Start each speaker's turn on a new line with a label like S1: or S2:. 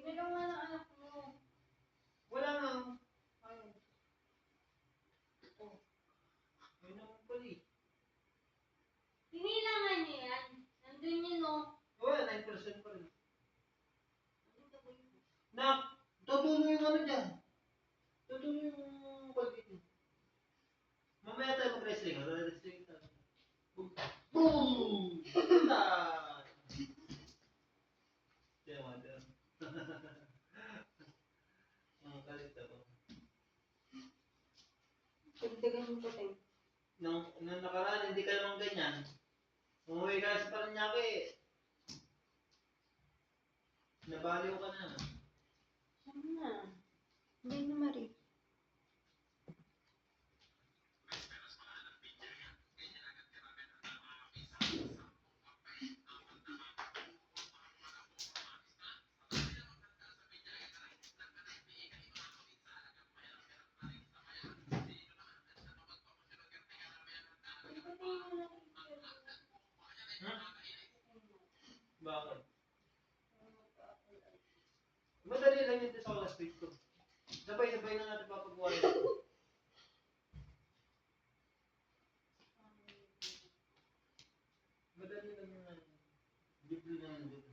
S1: Inilang nga ng anak mo.
S2: Wala nga. Ayun. Oh. Ayun naman pala eh.
S1: Tinilangan niya yan. Nandun yun, no?
S2: Wala, 9% pa rin.
S1: Ano ba yun?
S2: Nak, tutuloy yung ano dyan. Tutuloy yung Colgate mo. Mamaya tayo mag-wrestling. Wrestling tayo. Boom! Puta! Diyan, mother. Ang kalit ako.
S1: Dagdagan mo pa tayo.
S2: Nung nakaraan, hindi ka naman ganyan. Umuwi ka sa Paranaque. Nabaliw ka na.
S1: Saan na? Hindi na, Marie.
S2: Bakit? Madali lang yun sa last week ko. Sabay-sabay na natin papagawa yun. Madali lang yun. Libre na yun.